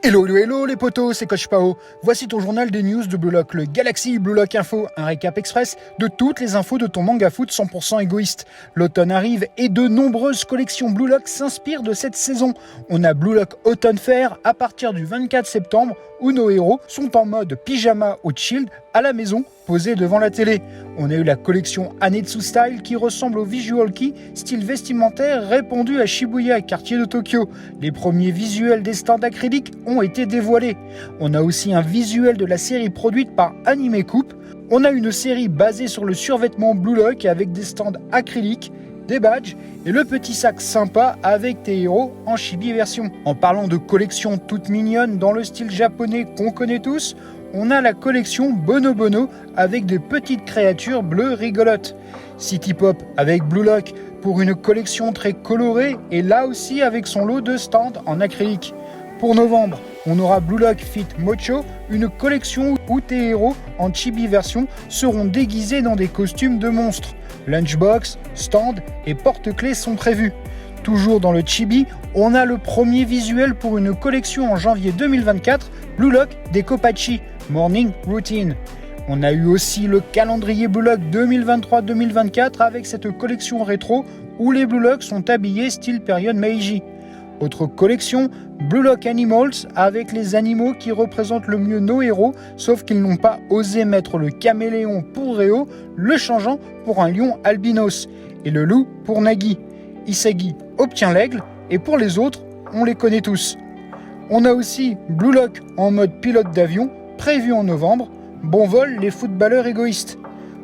Hello, hello, hello les potos, c'est Coach Pao. Voici ton journal des news de Blue Lock, le Galaxy Blue Lock Info, un récap express de toutes les infos de ton manga foot 100% égoïste. L'automne arrive et de nombreuses collections Blue Lock s'inspirent de cette saison. On a Blue Lock Autumn Fair à partir du 24 septembre où nos héros sont en mode pyjama ou chill à la maison, posés devant la télé. On a eu la collection Anetsu Style qui ressemble au Visual Kei, style vestimentaire répandu à Shibuya, quartier de Tokyo. Les premiers visuels des stands acryliques ont été dévoilés. On a aussi un visuel de la série produite par Anime Coupe. On a une série basée sur le survêtement Blue Lock avec des stands acryliques, des badges et le petit sac sympa avec tes héros en chibi version. En parlant de collection toute mignonne dans le style japonais qu'on connaît tous, on a la collection Bono Bono avec des petites créatures bleues rigolotes. City Pop avec Blue Lock pour une collection très colorée et là aussi avec son lot de stands en acrylique. Pour novembre, on aura Blue Lock Fit Mocho, une collection où tes héros en chibi version seront déguisés dans des costumes de monstres. Lunchbox, stand et porte-clés sont prévus. Toujours dans le chibi, on a le premier visuel pour une collection en janvier 2024, Blue Lock Dekopachi, Morning Routine. On a eu aussi le calendrier Blue Lock 2023-2024 avec cette collection rétro où les Blue Lock sont habillés style période Meiji. Autre collection, Blue Lock Animals avec les animaux qui représentent le mieux nos héros, sauf qu'ils n'ont pas osé mettre le caméléon pour Réo, le changeant pour un lion albinos, et le loup pour Nagi. Isagi obtient l'aigle, et pour les autres, on les connaît tous. On a aussi Blue Lock en mode pilote d'avion, prévu en novembre. Bon vol les footballeurs égoïstes.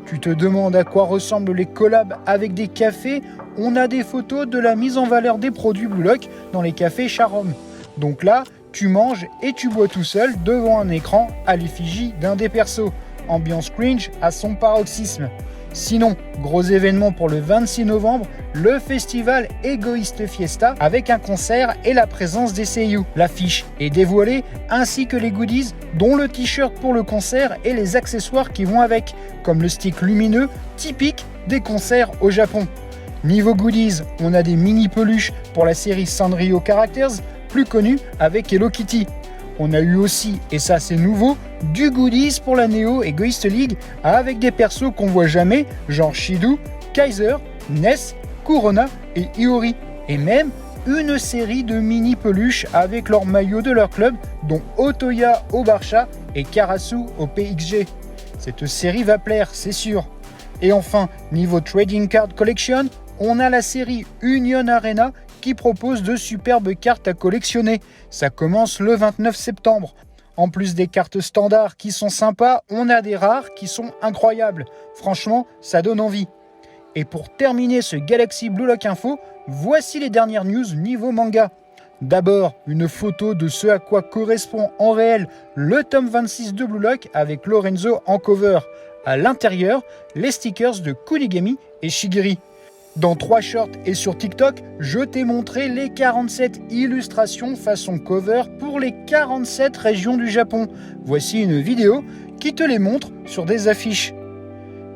Tu te demandes à quoi ressemblent les collabs avec des cafés? On a des photos de la mise en valeur des produits Blue Lock dans les cafés Charom. Donc là, tu manges et tu bois tout seul devant un écran à l'effigie d'un des persos. Ambiance cringe à son paroxysme. Sinon, gros événement pour le 26 novembre, le festival Égoïste Fiesta avec un concert et la présence des seiyuu. L'affiche est dévoilée ainsi que les goodies dont le t-shirt pour le concert et les accessoires qui vont avec, comme le stick lumineux typique des concerts au Japon. Niveau goodies, on a des mini peluches pour la série Sanrio Characters, plus connue avec Hello Kitty. On a eu aussi, et ça c'est nouveau, du goodies pour la Neo Egoist League avec des persos qu'on voit jamais, genre Shidu, Kaiser, Ness, Kurona et Iori. Et même une série de mini peluches avec leurs maillots de leur club, dont Otoya au Barça et Karasu au PXG. Cette série va plaire, c'est sûr. Et enfin, niveau Trading Card Collection, on a la série Union Arena qui propose de superbes cartes à collectionner. Ça commence le 29 septembre. En plus des cartes standards qui sont sympas, on a des rares qui sont incroyables. Franchement, ça donne envie. Et pour terminer ce Galaxy Blue Lock Info, voici les dernières news niveau manga. D'abord, une photo de ce à quoi correspond en réel le tome 26 de Blue Lock avec Lorenzo en cover. À l'intérieur, les stickers de Kunigami et Shigiri. Dans 3 shorts et sur TikTok, je t'ai montré les 47 illustrations façon cover pour les 47 régions du Japon. Voici une vidéo qui te les montre sur des affiches.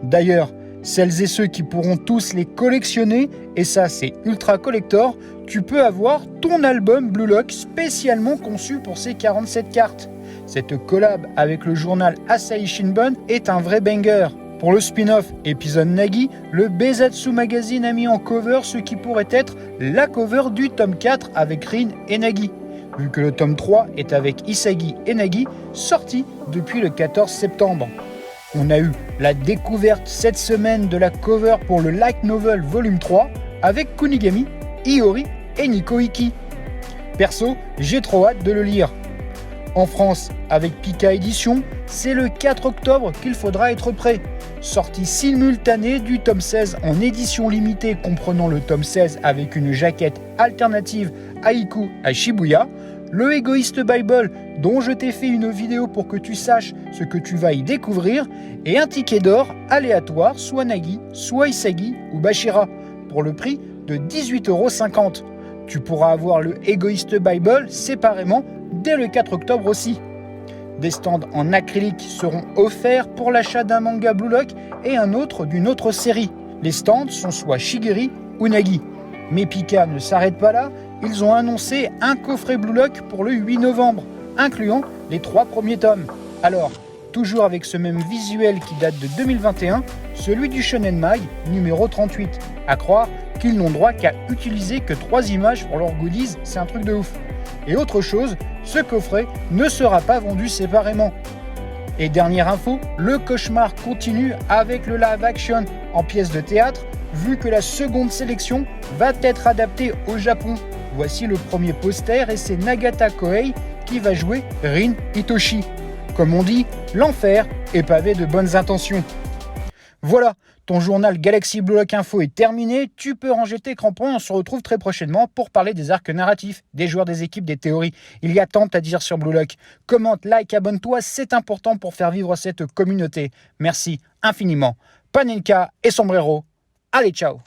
D'ailleurs, celles et ceux qui pourront tous les collectionner, et ça c'est ultra collector, tu peux avoir ton album Blue Lock spécialement conçu pour ces 47 cartes. Cette collab avec le journal Asahi Shimbun est un vrai banger. Pour le spin-off épisode Nagi, le Bezatsu Magazine a mis en cover ce qui pourrait être la cover du tome 4 avec Rin et Nagi, vu que le tome 3 est avec Isagi et Nagi, sorti depuis le 14 septembre. On a eu la découverte cette semaine de la cover pour le Light Novel Volume 3 avec Kunigami, Iori et Nico Iki. Perso, j'ai trop hâte de le lire. En France, avec Pika Édition, c'est le 4 octobre qu'il faudra être prêt. Sortie simultanée du tome 16 en édition limitée comprenant le tome 16 avec une jaquette alternative Haiku à Shibuya, le Egoist Bible dont je t'ai fait une vidéo pour que tu saches ce que tu vas y découvrir, et un ticket d'or aléatoire soit Nagi, soit Isagi ou Bashira pour le prix de 18,50 €. Tu pourras avoir le Egoist Bible séparément dès le 4 octobre aussi. Des stands en acrylique seront offerts pour l'achat d'un manga Blue Lock et un autre d'une autre série. Les stands sont soit Shigiri ou Nagi. Mais Pika ne s'arrête pas là, ils ont annoncé un coffret Blue Lock pour le 8 novembre. incluant les 3 premiers tomes. Alors, toujours avec ce même visuel qui date de 2021, celui du Shonen Mag numéro 38. À croire qu'ils n'ont droit qu'à utiliser que 3 images pour leurs goodies, c'est un truc de ouf. Et autre chose, ce coffret ne sera pas vendu séparément. Et dernière info, le cauchemar continue avec le live action en pièce de théâtre, vu que la seconde sélection va être adaptée au Japon. Voici le premier poster et c'est Nagata Kohei qui va jouer Rin Hitoshi. Comme on dit, l'enfer est pavé de bonnes intentions. Voilà, ton journal Galaxy Blue Lock Info est terminé, tu peux ranger tes crampons et on se retrouve très prochainement pour parler des arcs narratifs, des joueurs, des équipes, des théories. Il y a tant à dire sur Blue Lock. Commente, like, abonne-toi, c'est important pour faire vivre cette communauté. Merci infiniment. Panenka et Sombrero, allez ciao.